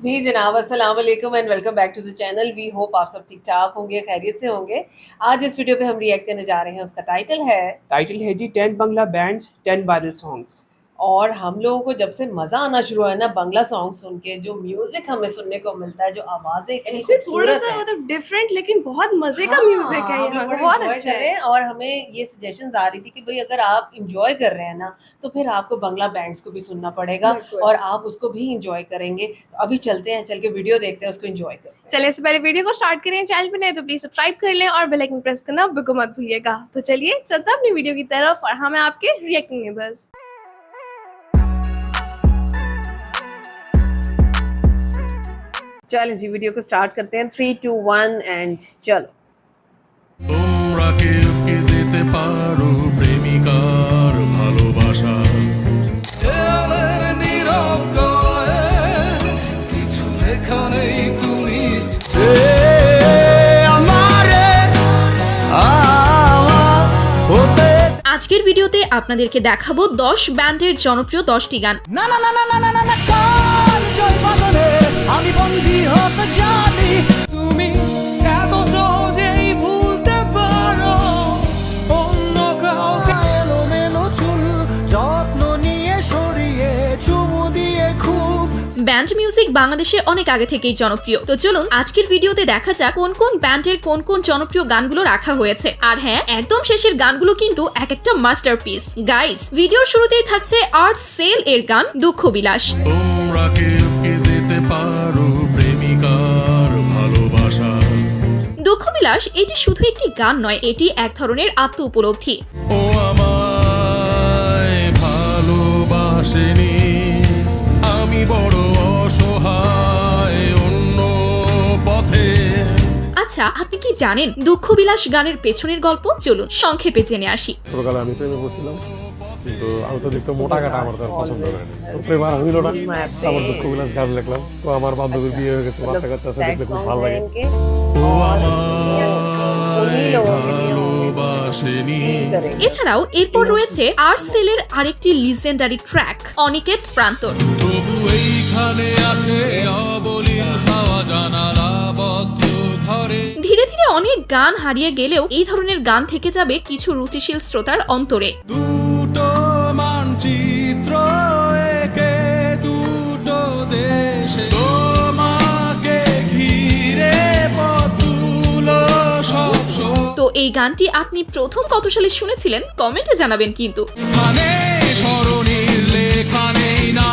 जी जनाब, अस्सलाम वालेकुम and welcome back to the channel. We hope आप सब ठीक ठाक होंगे, खैरियत से होंगे। आज इस वीडियो पे हम रिएक्ट करने जा रहे हैं, उसका टाइटल है जी 10 बांग्ला बैंड्स 10 वायरल सॉन्ग्स। और हम लोगों को जब से मजा आना शुरू हुआ है ना बांग्ला सॉन्ग सुन के, जो म्यूजिक हमें सुनने को मिलता है, जो आवाजें इतनी ऐसे थोड़ा खूबसूरत सा है, मतलब डिफरेंट लेकिन बहुत मजे का म्यूजिक है हम यहाँ लोग का, बड़ा बहुत enjoy अच्छा कर रहे है। हैं। और हमें ये सजेशंस आ रही थी कि भाई अगर आप इंजॉय कर रहे हैं ना तो फिर आपको बांग्ला बैंड्स को भी सुनना पड़ेगा बिल्कुल। और आप उसको भी इंजॉय करेंगे। तो अभी चलते हैं, चल के वीडियो देखते हैं, उसको इंजॉय करते हैं। चलिए इससे पहले वीडियो को स्टार्ट करें, चैनल पे नए तो प्लीज सब्सक्राइब कर लें और बेल आइकन प्रेस करना बिल्कुल मत भूलिएगा। तो चलिए चलते हैं अपनी वीडियो की तरफ और हमें आपके रिएक्टिंग में बस। चलिए जी वीडियो को स्टार्ट करते हैं। 3 2 1 एंड चलो। তোমরা কেউ কি দিতে পারো প্রেমিকার ভালোবাসা দেয়ালের নীরব গায়ে কিছু লেখা নেই তুমি যে আমারে আমার হতে আজকের ভিডিওতে আপনাদেরকে দেখাবো 10 ব্যান্ডের জনপ্রিয় 10টি গান। না না না না না না না না কার জয় বাদনে আমি বন্দী হতে জানি তুমি এত সহজেই ভুলতে পারো অন্য কাউকে এলোমেলো চুল যত্ন নিয়ে সরিয়ে চুমু দিয়ে খুব ব্যান্ড মিউজিক বাংলাদেশে অনেক আগে থেকেই জনপ্রিয়। তো চলুন আজকের ভিডিওতে দেখা যাক কোন কোন ব্যান্ডের কোন কোন জনপ্রিয় গানগুলো রাখা হয়েছে। আর হ্যাঁ, একদম শেষের গানগুলো কিন্তু এক একটা মাস্টারপিস। গাইস, ভিডিওর শুরুতেই থাকছে আর্ট সেল এর গান দুঃখ বিলাস। তোমরা কেউ কি দিতে পারো প্রেমিকার ভালোবাসা দুঃখ বিলাস এটি শুধু একটি গান নয়, এটি এক ধরনের আত্ম উপলব্ধি। ও আমায় ভালোবাসেনি আমি বড় অসহায় অন্য পথে আচ্ছা, আপনি কি জানেন দুঃখ বিলাস গানের পেছনের গল্প? চলুন সংক্ষেপে জেনে আসি। ছোটকালে আমি প্রেমে পড়ছিলাম, কিন্তু আমি তো দেখতে মোটা কাটা আমার তার পছন্দ হয় না। তো প্রেম আর হইল না, আমার দুঃখ বিলাস গান লিখলাম। তো আমার বান্ধবীর বিয়ে হয়ে গেছে, বাচ্চা কাচ্চা আছে, দেখলে খুব ভালো লাগে। ও আমায় ভালোবাসেনি এছাড়াও এরপর রয়েছে আর্ট সেলের আরেকটি লিজেন্ডারি ট্র্যাক অনিকেত প্রান্তর। তবু এইখানে আছে অবলীল হাওয়া জানালা বদ্ধ ঘরে ধীরে ধীরে অনেক গান হারিয়ে গেলেও এই ধরনের গান থেকে যাবে কিছু রুচিশীল শ্রোতার অন্তরে। দুটো মানচিত্র একে দুটো দেশে তোমাকে ঘিরে পথগুলো সব তো এই গানটি আপনি প্রথম কত সালে শুনেছিলেন কমেন্টে জানাবেন কিন্তু। মানে স্মরণীর লেখা নেই না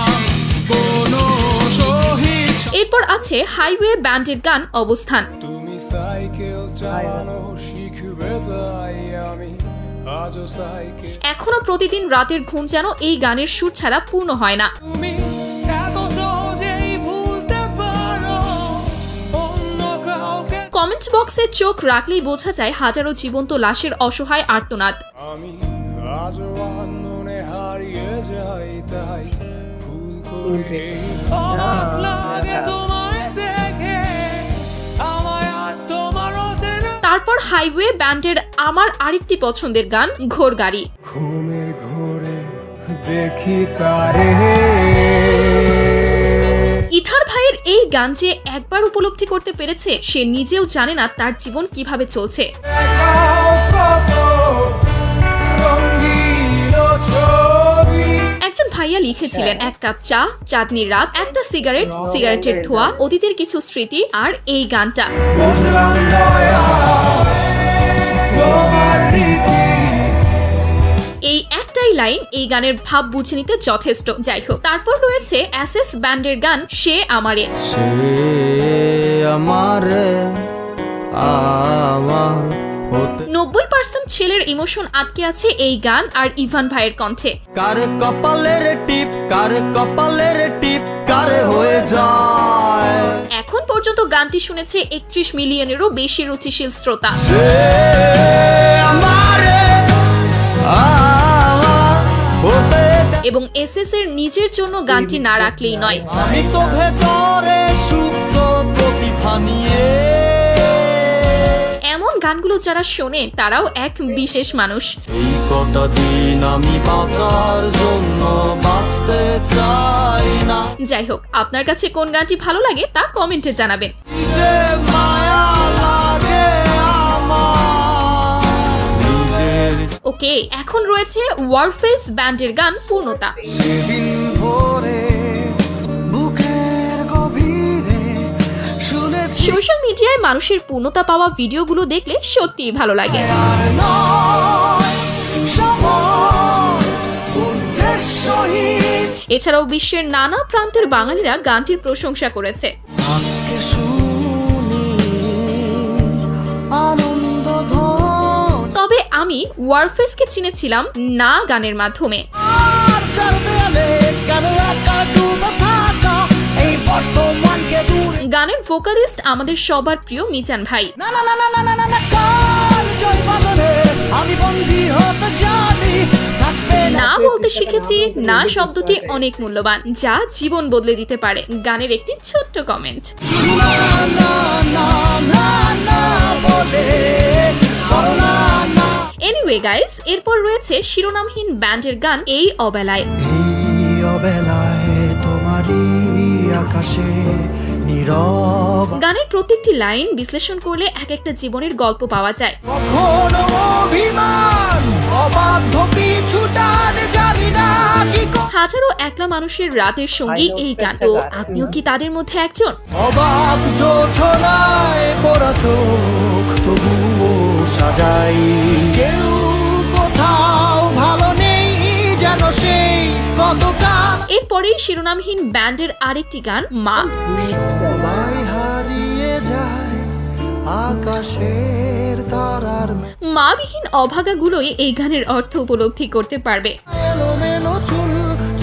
কোনো শহীদ এরপর আছে হাইওয়ে ব্যান্ডের গান অবস্থান। তুমি সাইকেল চালানো শিখবে তাই আমি আজও সাইকেল এখনো প্রতিদিন রাতের ঘুম যেন এই গানের সুর ছাড়া পূর্ণ হয় না। তুমি এত সহজেই ভুলতে পারো অন্য কাউকে কমেন্ট বক্সে চোখ রাখলেই বোঝা যায় হাজারো জীবন্ত লাশের অসহায় আর্তনাদ। আমি আজও আনমনে হারিয়ে যাই তাই ভুল করে অবাক লাগে তোমায় দেখে আমায় আজ তোমার অচেনা তারপর হাইওয়ে ব্যান্ডের আমার আরেকটি পছন্দের গান ঘোর গাড়ি। ঘুমের ঘোরে দেখি তারে ইথার ভাইয়ের এই গান যে একবার উপলব্ধি করতে পেরেছে, সে নিজেও জানে না তার জীবন কিভাবে চলছে। একজন ভাইয়া লিখেছিলেন, এক কাপ চা, চাঁদনির রাত, একটা সিগারেট, সিগারেটের ধোঁয়া, অতীতের কিছু স্মৃতি আর এই গানটা। এই একটাই লাইন এই গানের ভাব বুঝে নিতে যথেষ্ট। যাই হোক, তারপর রয়েছে এসএস ব্যান্ডের গান সে আমারে। সে আমারে আমার হতে 90% ছেলের ইমোশন আটকে আছে এই গান আর ইভান ভাইয়ের কণ্ঠে। কার কপালের টিপ কার কপালের টিপ কার হয়ে যায় এখন পর্যন্ত গানটি শুনেছে 31 মিলিয়নেরও বেশি রুচিশীল শ্রোতা। সে আমারে আমার হতে এবং এসএস এর নিজের জন্য গানটি না রাখলেই নয়। আমি তো ভেতরে সুপ্ত প্রতিভা নিয়ে এমন গান গানগুলো যারা শোনে তারাও এক বিশেষ মানুষ। এই কটা দিন আমি বাঁচার জন্য বাঁচতে চাই না। যাই হোক, আপনার কাছে কোন গানটি ভালো লাগে তা কমেন্টে জানাবেন। যে মায়া লাগে আমার নিজের ওকে, এখন রয়েছে ওয়ারফেস ব্যান্ডের গান পূর্ণতা। সেদিন ভোরে বুকের গভীরে শুনেছি সোশ্যাল মিডিয়ায় মানুষের পূর্ণতা পাওয়া ভিডিওগুলো দেখলে সত্যিই ভালো লাগে। আর নয় সময় উদ্দেশ্যহীন। এছাড়াও বিশ্বের নানা প্রান্তের বাঙালিরা গানটির প্রশংসা করেছে। আজকে শুনি আনন্দ ধন তবে আমি ওয়ারফেসকে চিনেছিলাম না গানের মাধ্যমে। আর চার দেয়ালে কেন একা ডুবে থাকা এই বর্তমানকে দূরে গানের ভোকালিস্ট আমাদের সবার প্রিয় মিজান ভাই। না না না না না না না না কাল জয় বাদনে আমি বন্দী হতে জানি থাকবে না বলতে শিখেছি না শব্দটি অনেক মূল্যবান, যা জীবন বদলে দিতে পারে। গানের একটি ছোট্ট কমেন্ট। না না না না না বলে করোনা না এনিওয়ে গাইস, এরপর রয়েছে শিরোনামহীন ব্যান্ডের গান এই অবেলায়। এই অবেলায় তোমারই আকাশে নীরব গানের প্রত্যেকটি লাইন বিশ্লেষণ করলে এক একটা জীবনের গল্প পাওয়া যায়। কখনো অভিমান অবাধ্য পিছুটান জানি না কি হাজারো একলা মানুষের রাতের সঙ্গী এই গান। তো আপনিও কি তাদের মধ্যে একজন? অবাক যোছনায় পড়া চোখ তবুও সাজাই কেউ কোথাও ভালো নেই যেন সেই গতকাল এরপরেই শিরোনামহীন ব্যান্ডের আরেকটি গান মা। সবাই হারিয়ে যায় আকাশের তারার মাবিহীন অভাগাগুলোই এই গানের অর্থ উপলব্ধি করতে পারবে। এলোমেলো চুল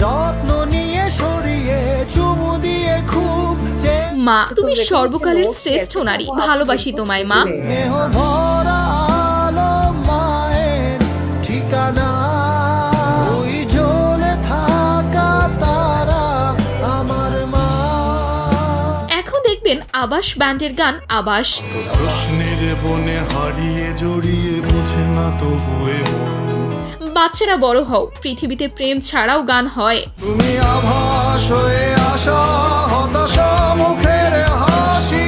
যত্ন নিয়ে সরিয়ে চুমু দিয়ে খুব যে মা, তুমি সর্বকালের শ্রেষ্ঠ নারী, ভালোবাসি তোমায় মা। স্নেহ ভরা আলো মায়ের ঠিকানা ওই জ্বলে থাকা তারা আমার মা এখন দেখবেন আবাস ব্যান্ডের গান আবাস। প্রশ্নের বনে হারিয়ে জড়িয়ে বুঝে না তবুয়ে মন বাচ্চারা বড় হও, পৃথিবীতে প্রেম ছাড়াও গান হয়। তুমি আভাস হয়ে আসা হতাশা মুখের হাসি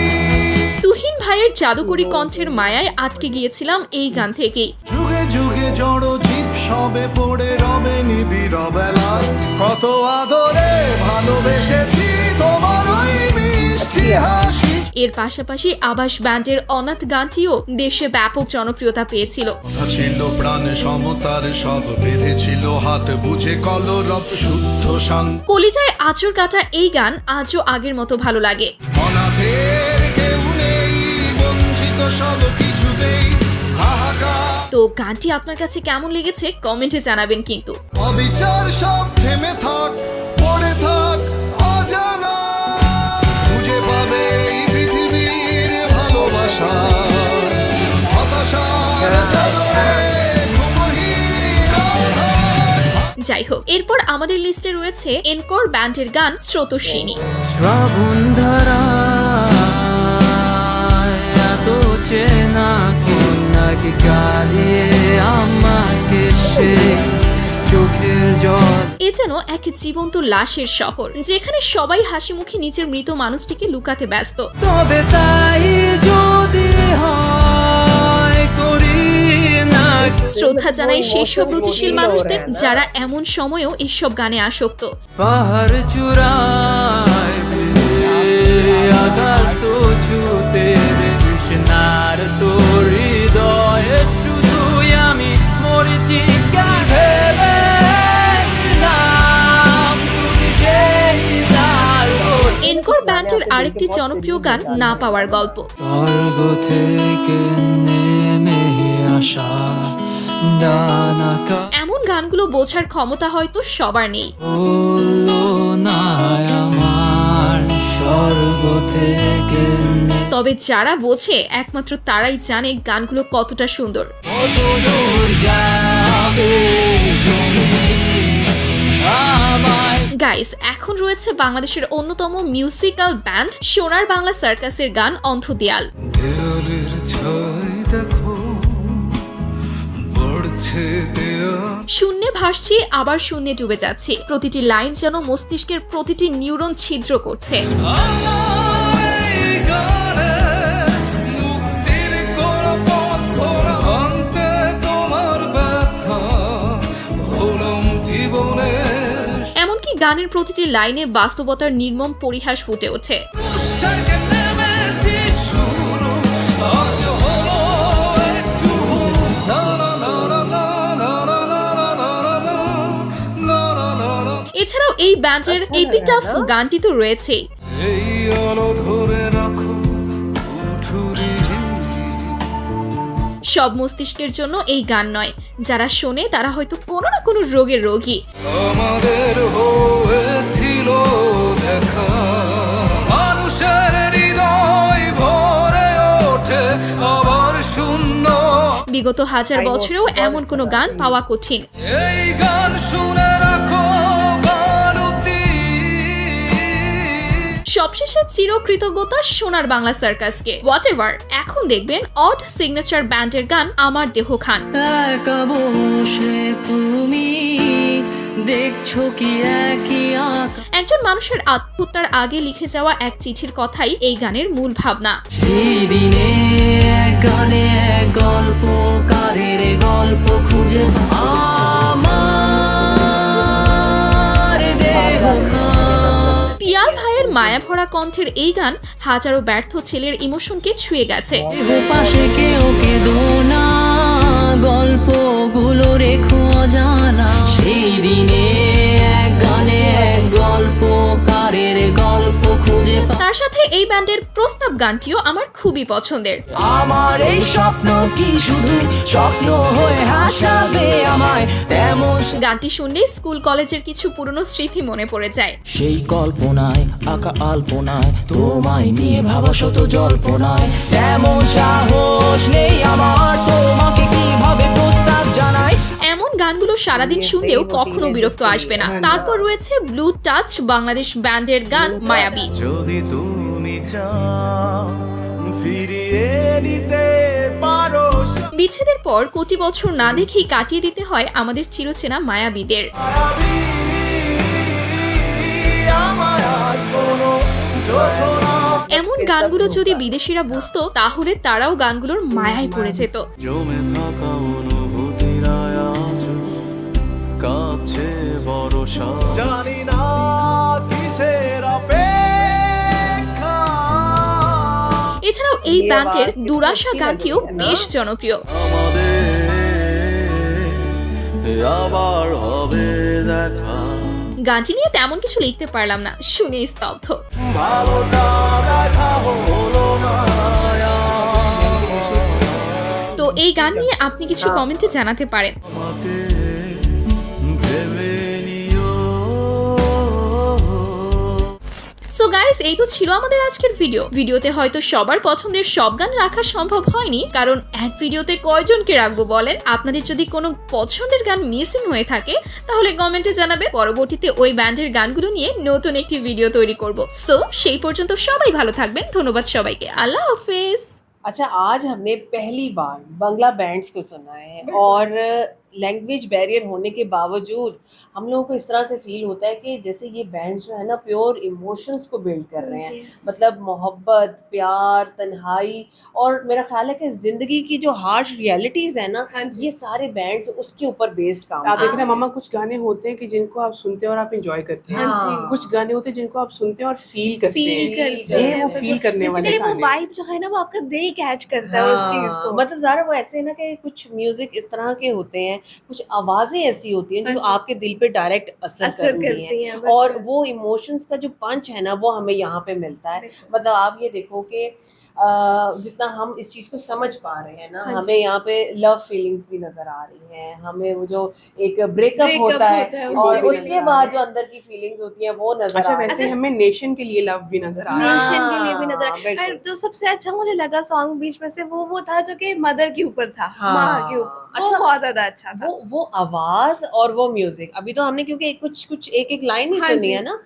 তুহিন ভাইয়ের জাদুকরী কণ্ঠের মায়ায় আটকে গিয়েছিলাম এই গান থেকেই। যুগে যুগে জড় জীব সবে পড়ে রবে নিবিড় বেলায় কত আদরে ভালোবেসেছি তোমার ওই মিষ্টি হাসি এর পাশাপাশি আবাস ব্যান্ডের অনাথ গানটিও দেশে ব্যাপক জনপ্রিয়তা পেয়েছিল। কথা ছিল প্রাণ সমতার সব বেঁধেছিল হাত বুঝে কলরব শুদ্ধ শান্ত কলিজায় আঁচড় কাটা এই গান আজও আগের মতো ভালো লাগে। অনাথের কেউ নেই বঞ্চিত সব কিছুতেই হাহাকার তো গানটি আপনার কাছে কেমন লেগেছে কমেন্টে জানাবেন কিন্তু। অবিচার সব থেমে থাক পড়ে থাক অজানা খুঁজে পাবে এই পৃথিবীর ভালোবাসা হতাশার চাদরে ঘুমহীন আধার। যাই হোক, এরপর আমাদের লিস্টে রয়েছে এনকোর ব্যান্ডের গান স্রোতস্বিনী। শ্রাবণ ধারায় এত চেনা কন্যাকে কাঁদিয়ে আমাকে সে চোখের জল এ যেন এক জীবন্ত লাশের শহর, যেখানে সবাই হাসি মুখে নিজের মৃত মানুষটিকে লুকাতে ব্যস্ত। তবে তাই যদি হয় করি না শ্রদ্ধা জানাই সেই সব রুচিশীল মানুষদের যারা এমন সময়েও এসব গানে আসক্ত। পাহাড় চূড়ায় আকাশ তো ছুতে কৃষ্ণার তোর হৃদয়ে শুধুই আমি মরেছি ভেবে নাম তুমি সেই আলো এনকোর ব্যান্ডের আরেকটি জনপ্রিয় গান না পাওয়ার গল্প। স্বর্গ থেকে নেমে আসা ডানাকা এমন গানগুলো বোঝার ক্ষমতা হয়তো সবার নেই। বললো না আমার স্বর্গ থেকে তবে যারা বোঝে একমাত্র তারাই জানে গানগুলো কতটা সুন্দর। কতদূর যাবে তুমি আমায় গাইস, এখন রয়েছে বাংলাদেশের অন্যতম মিউজিক্যাল ব্যান্ড সোনার বাংলা সার্কাসের গান অন্ধ দেয়াল। দেওয়ালের ছয় দেখো মুছে দেয়া শূন্যে ভাসছি আবার শূন্যে ডুবে যাচ্ছি, প্রতিটি লাইন যেন মস্তিষ্কের প্রতিটি নিউরন ছিদ্র করছে। আমার এই গানে মুক্তির কোনো পথ খোলা, ভাঙতে তোমার ব্যথা হলাম জীবনে এমনকি গানের প্রতিটি লাইনে বাস্তবতার নির্মম পরিহাস ফুটে ওঠে। থেকে নেমেছি শুরু, আজ হলো একটু লা লা লা লা লা লা লা লা লা লা লা লা লা। এছাড়াও এই ব্যান্ডের এপিটাফ গানটি তো রয়েছেই। এই আলো ধরে রাখো কুঠুরি, সব মস্তিষ্কের জন্য এই গান নয়, যারা শোনে তারা হয়তো কোনো না কোনো রোগের রোগী। আমাদের হয়েছিল দেখা, মানুষের হৃদয় ভরে ওঠে আবার শূন্য। বিগত হাজার বছরেও এমন কোনো গান পাওয়া কঠিন। এই গান শুনে রাখো বারুতি, সবশেষে চিরকৃতজ্ঞতা সোনার বাংলা সার্কাসকে। হোয়াট এভার, এখন দেখবেন অড সিগনেচার ব্যান্ডের গান আমার দেহ খান। একা বসে তুমি দেখছো কি একই আঁকা, একজন মানুষের আত্মহত্যার আগে লিখে যাওয়া এক চিঠির কথাই এই গানের মূল ভাবনা। সেই দিনে এক গানে এক গল্পকারের গল্প খুঁজে আমার দেহ পিয়াল ভাইয়ের মায়া ভরা কণ্ঠের এই গান হাজারো ব্যর্থ ছেলের ইমোশনকে ছুঁয়ে গেছে। পাশে কেউ কেঁদো না, গল্পগুলো রেখো জানা, সেই দিনে এক গানে এক গল্পকারের গল্প খুঁজে তার সাথে এই ব্যান্ডের প্রস্তাব গানটিও আমার খুবই পছন্দের। আমার এই স্বপ্ন কি শুধু স্বপ্ন হয়ে হাসাবে আমায়, তেমন গানটি শুনলেই স্কুল কলেজের কিছু পুরনো স্মৃতি মনে পড়ে যায়। সেই কল্পনায় আঁকা আলপনায় তোমায় নিয়ে ভাবা শত জল্পনায়, তেমন সাহস নেই আমার তোমাকে কিভাবে প্রস্তাব জানাই। এমন গানগুলো সারাদিন শুনলেও কখনো বিরক্ত আসবে না। তারপর রয়েছে ব্লু টাচ বাংলাদেশ ব্যান্ডের গান মায়াবী। যদি তুমি চাও ফিরিয়ে নিতে পারো বিচ্ছেদের পর কোটি বছর না দেখেই কাটিয়ে দিতে হয় আমাদের চিরচেনা মায়াবীদের। আমার আর কোনো যোজনা, এমন গানগুলো যদি বিদেশিরা বুঝতো তাহলে তারাও গানগুলোর মায়ায় পড়ে যেত। জমে থাকা অনুভূতিরা আজ কাছে ভরসা, জানি না কিসের অপেক্ষা। এছাড়াও এই ব্যান্ডের দুরাশা গানটিও বেশ জনপ্রিয়। আমাদের আবার হবে দেখা, গানটি নিয়ে তেমন কিছু লিখতে পারলাম না, শুনে স্তব্ধ। ভালোটা দেখা হলো না। তো এই গান নিয়ে আপনি কিছু কমেন্টে জানাতে পারেন। আমাকে ভেবে নিও। সো গাইস, এই তো ছিল আমাদের আজকের ভিডিওতে হয়তো সবার পছন্দের সব গান রাখা সম্ভব হয়নি, কারণ এক ভিডিওতে কয়জনকে রাখবো বলেন। আপনাদের যদি কোনো পছন্দের গান মিসিং হয়ে থাকে তাহলে কমেন্টে জানাবে, পরবর্তীতে ওই ব্যান্ডের গানগুলো নিয়ে নতুন একটি ভিডিও তৈরি করব। সো সেই পর্যন্ত সবাই ভালো থাকবেন, ধন্যবাদ সবাইকে, আল্লাহ হাফেজ। अच्छा, आज हमने पहली बार बंगला बैंड्स को सुना है और लैंग्वेज बैरियर होने के बावजूद हम लोगों को इस तरह से फील होता है कि जैसे ये बैंड्स जो है ना प्योर इमोशंस को बिल्ड कर रहे हैं। मतलब मोहब्बत, प्यार, तन्हाई और मेरा ख्याल है कि ज़िंदगी की जो हार्श रियलिटीज़ है ना, ये सारे बैंड्स उसके ऊपर बेस्ड काम आप देख रहे हैं मम्मा, कुछ गाने होते हैं कि जिनको आप सुनते हैं और आप एंजॉय करते हैं, हाँ। कुछ गाने होते हैं जिनको आप सुनते हैं और फील करते हैं। ये वो फील करने वाले बेसिकली वो गाने। वाइब जो है ना वो आपका दिल कैच करता है उस चीज को। मतलब ज़रा वो ऐसे है ना कि कुछ म्यूजिक इस तरह के होते हैं, कुछ आवाजें ऐसी होती हैं जो आपके दिल पे डायरेक्ट असर करती हैं और वो इमोशंस का जो पंच है ना वो हमें यहाँ पे मिलता है। मतलब आप ये देखो कि जितना हम इस चीज़ को समझ पा रहे हैं ना, हमें यहाँ पे लव फीलिंग्स भी नजर आ रही हैं, हमें वो जो एक ब्रेकअप होता है और उसके बाद जो अंदर की फीलिंग्स होती हैं वो नजर अच्छा, आ रही वैसे हमें नेशन के लिए लव भी नजर आ रहा है। नेशन के लिए भी नजर बिल्कुल। आया। जो सबसे अच्छा मुझे लगा सॉन्ग बीच में से वो था जो कि मदर के ऊपर था, माँ के ऊपर, वो अच्छा, बहुत ज्यादा अच्छा था। वो आवाज और वो म्यूजिक। अभी तो हमने क्योंकि कुछ एक लाइन ही सुनी है ना,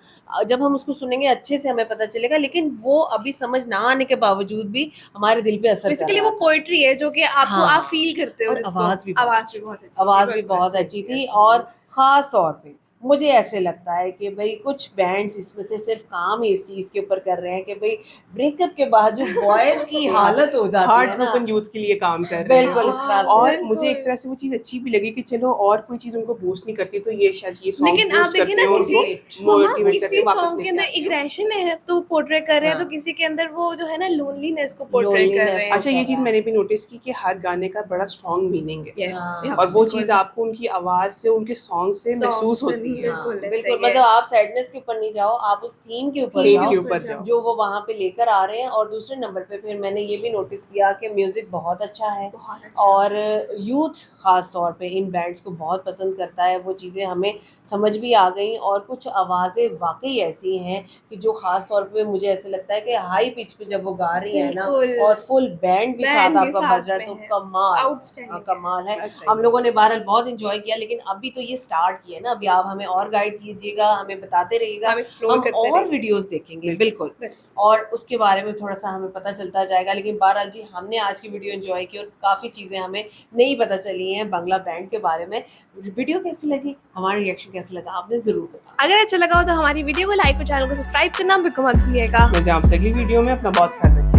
जब हम उसको सुनेंगे अच्छे से हमें पता चलेगा, लेकिन वो अभी समझ ना आने के बावजूद बावजूद भी हमारे दिल पे असर कर बेसिकली रहा वो पोएट्री है जो कि आपको हाँ। आप फील करते हो और जिसको। आवाज भी आवाज भी बहुत अच्छी आवाज थी, भी बहुत अच्छी थी। yes, और ख़ास तौर पे मुझे ऐसे लगता है कि भाई कुछ बैंड्स इसमें से सिर्फ काम ही इस चीज़ के ऊपर कर रहे हैं कि भाई ब्रेकअप के बाद जो बॉयज़ की हालत हो जाती हार्ट है ना, ब्रोकन यूथ के लिए काम कर रहे हैं। बिल्कुल इस तरह से। और बिल्कुल। मुझे एक तरह से वो चीज़ अच्छी भी लगी कि चलो और कोई चीज़ उनको बूस्ट नहीं करती तो ये शायद ये सॉन्ग लेकिन आप बूस्ट देखिए करते ना हैं किसी उनको मोटिवेट करते किसी हैं वापस सॉन्ग के लेके अंदर आते हैं। एग्रेशन है तो पोर्ट्रे कर रहे हैं, हाँ। तो किसी के अंदर वो जो है ना लोनलीनेस को पोर्ट्रे कर Loneliness रहे हैं। अच्छा ये चीज़ मैंने भी नोटिस की कि हर गाने का बड़ा स्ट्रॉन्ग मीनिंग है Yeah, हाँ। yeah, और वो बिल्कुल। चीज़ आपको उनकी आवाज़ से उनके सॉन्ग से Song महसूस से होती नहीं, है। बिल्कुल बिल्कुल सही है। मतलब आप सैडनेस के ऊपर नहीं जाओ, आप उस थीम के ऊपर थीम जाओ के ऊपर जाओ। जो वो वहाँ पे लेकर आ रहे हैं। और दूसरे नंबर पे फिर मैंने ये भी नोटिस किया कि म्यूजिक बहुत अच्छा है बहुत अच्छा। और यूथ खास तौर पे इन बैंड्स को बहुत पसंद करता है। वो चीज़ें हमें समझ भी आ गई और कुछ आवाज़ें वाकई ऐसी हैं कि जो खास तौर पे मुझे ऐसे लगता है कि हाई पिच पे जब वो गा रही है ना बिल्कुल। और फुल बैंड भी साथ Band भी आपका साथ बज रहा है में तो है। कमाल Outstanding कमाल है। That's right. हम लोगों ने बहरहाल बहुत इंजॉय किया, लेकिन अभी तो ये स्टार्ट किया ना, अभी आप हमें और गाइड कीजिएगा, हमें बताते रहिएगा, हम explore हम करते और रहेंगे। वीडियोस देखेंगे बिल्कुल। बिल्कुल और उसके बारे में थोड़ा सा हमें पता चलता जाएगा। लेकिन बहरहाल जी हमने आज की वीडियो एंजॉय की और काफ़ी चीज़ें हमें नई पता चली हैं बांग्ला बैंड के बारे में। वीडियो कैसी लगी, हमारा रिएक्शन कैसा लगा, आपने ज़रूर बताना। अगर अच्छा लगा हो तो हमारी वीडियो को लाइक और चैनल को सब्सक्राइब करना बिल्कुल मत भूलिएगा। मिलते हैं आपसे अगली वीडियो में, अपना बहुत ख्याल रखिए।